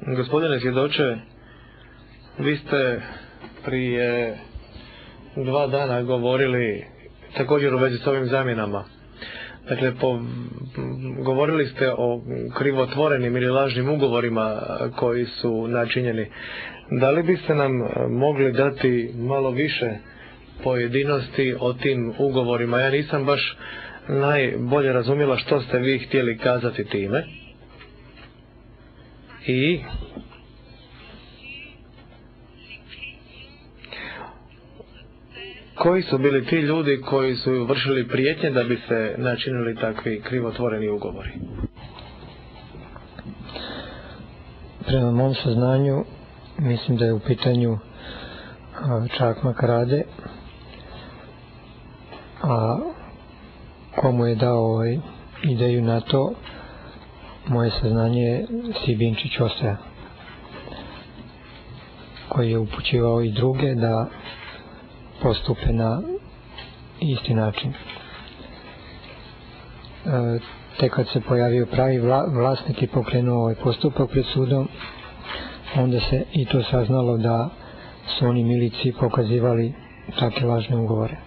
Gospodine svjedoče, vi ste prije 2 dana govorili također u vezi s ovim zamjenama. Dakle, govorili ste o krivotvorenim ili lažnim ugovorima koji su načinjeni. Da li biste nam mogli dati malo više pojedinosti o tim ugovorima? Ja nisam baš najbolje razumjela što ste vi htjeli kazati time. I koji su bili ti ljudi koji su vršili prijetnje da bi se načinili takvi krivotvoreni ugovori? Prema mom saznanju, mislim da je u pitanju Čakmak Rade, a komu je dao ideju na to, moje saznanje je Sibinčić Osaja, koji je upućivao i druge da postupe na isti način. Tek kad se pojavio pravi vlasnik i pokrenuo ovaj postupak pred sudom, onda se i to saznalo da su oni miliciji pokazivali takve lažne ugovore.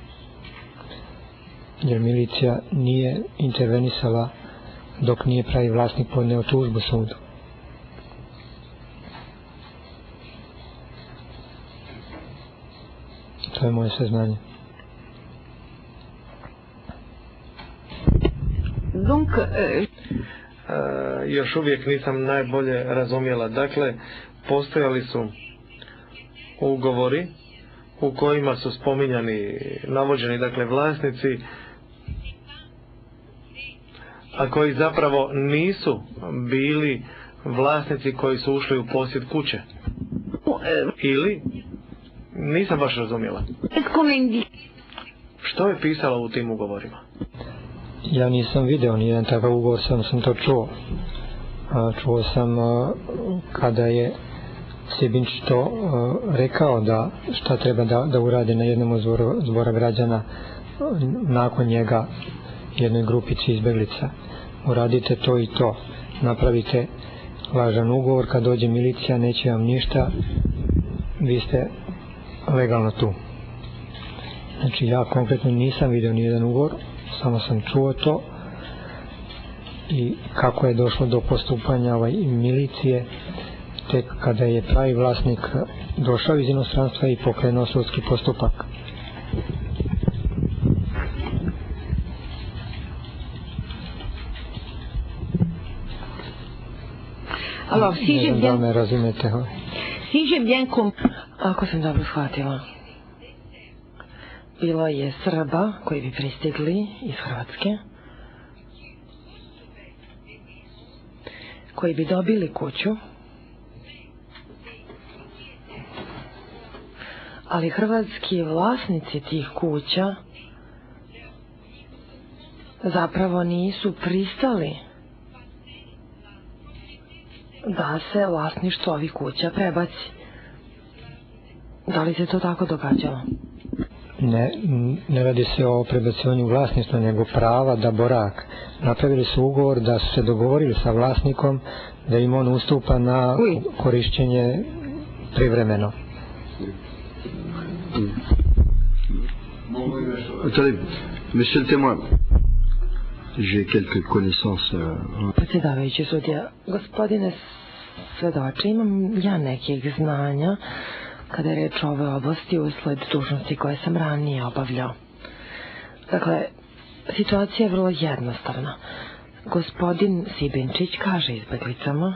Jer milicija nije intervenisala dok nije pravi vlasnik podneo tužbu sudu. To je moje saznanje. Još uvijek nisam najbolje razumjela. Dakle, postojali su ugovori u kojima su spominjani, navođeni, dakle, vlasnici, a koji zapravo nisu bili vlasnici koji su ušli u posjed kuće. Ili? Nisam baš razumjela. Što je pisalo u tim ugovorima? Ja nisam video nijedan takav ugovor, samo sam to čuo. Čuo sam kada je Sibinčić to rekao da šta treba da urade na jednom od zbora građana nakon njega jednoj grupici izbeglica. Uradite to i to, napravite lažan ugovor, kad dođe milicija neće vam ništa, vi ste legalno tu. Znači ja konkretno nisam vidio nijedan ugovor, samo sam čuo to i kako je došlo do postupanja milicije tek kada je pravi vlasnik došao iz inostranstva i pokrenuo sudski postupak. Alors, si j'ai bien... razumete. Si j'ai bien compris... Ako sam dobro shvatila, bilo je Srba koji bi pristigli iz Hrvatske, koji bi dobili kuću, ali hrvatski vlasnici tih kuća zapravo nisu pristali da se vlasništvo ovih kuća prebaci. Da li se to tako događalo? Ne radi se o prebacivanju vlasništva, nego prava da borak. Napravili su ugovor da su se dogovorili sa vlasnikom da im on ustupa na korišćenje privremeno. Attendez, monsieur le témoin, j'ai quelques connaissances. Predsjedavajući sudija, gospodine svedoče, imam ja nekih znanja kada je reč o ovoj oblasti usled dužnosti koje sam ranije obavljao. Dakle, situacija je vrlo jednostavna. Gospodin Sibinčić kaže izbeglicama: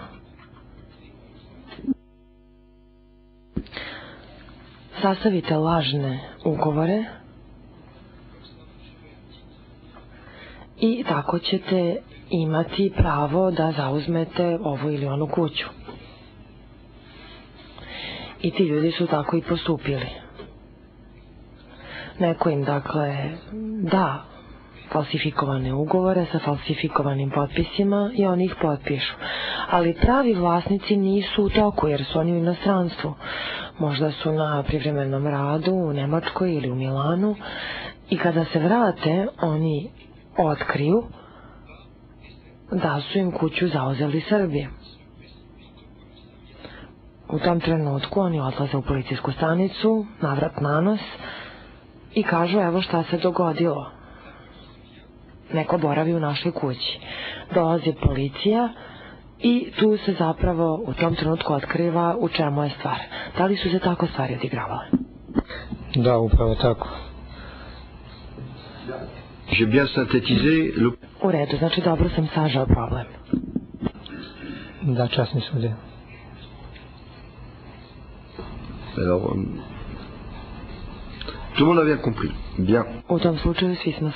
sastavite lažne ugovore i tako ćete imati pravo da zauzmete ovu ili onu kuću. I ti ljudi su tako i postupili. Neko im, dakle, da falsifikovane ugovore sa falsifikovanim potpisima i oni ih potpišu. Ali pravi vlasnici nisu u toku jer su oni u inostranstvu. Možda su na privremenom radu u Nemačkoj ili u Milanu i kada se vrate oni otkriju da su im kuću zauzeli Srbi. U tom trenutku oni odlaze u policijsku stanicu, navrat na nos, i kažu evo šta se dogodilo. Neko boravi u našoj kući. Dolazi policija i tu se zapravo u tom trenutku otkriva u čemu je stvar. Da li su se tako stvari odigravale? Da, upravo tako. J'ai bien synthétisé U redu, znači dobro sam sažao problem. Da, časni sudija. Alors, tout le monde a bien compris. Bien. U tom slučaju svi smo